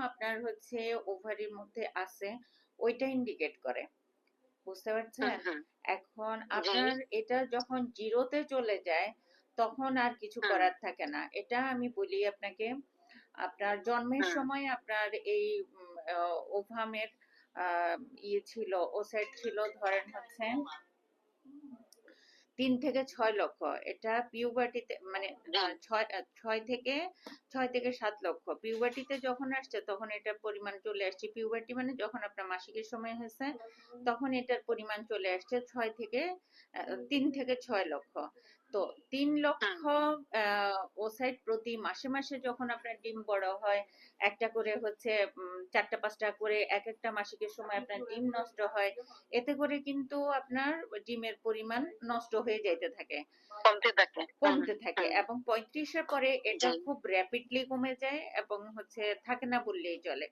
আপনার হচ্ছে ওভারির মধ্যে আছে ওইটা ইন্ডিকেট করে, বুঝতে হুম পারছেন? হুম। এখন জি। আপনার এটা যখন জিরোতে চলে যায় তখন আর কিছু হুম করার থাকে না। এটা আমি বলি আপনাকে, আপনার জন্মের হুম। সময় আপনার এই ওভামের ইয়ে ছিল, ওসাইট ছিল ধরেন হচ্ছে 3 থেকে 6 লক্ষ। এটা পিউবার্টিতে মানে জি। 6 থেকে 7 লক্ষ পিউবার্টিতে যখন আসছে তখন এটার পরিমাণ চলে আসছে, পিউবার্টি মানে যখন আপনার মাসিকের সময় হয়েছে তখন এটার পরিমাণ চলে আসছে 3 থেকে 6 লক্ষ। তো 3 লক্ষ হুম ওসাইট প্রতি মাসে মাসে যখন আপনার ডিম বড় হয়, একটা করে হচ্ছে 4টা 5টা করে এক একটা মাসিকের সময় আপনার ডিম নষ্ট হয়, এতে করে কিন্তু আপনার ডিমের পরিমাণ নষ্ট হয়ে যাইতে থাকে, কমতে থাকে। হুম কমতে থাকে, হুম। এবং 35-এর পরে এটা জি। খুব র্যাপিডলি কমে যায় এবং হচ্ছে থাকে না বললেই চলে।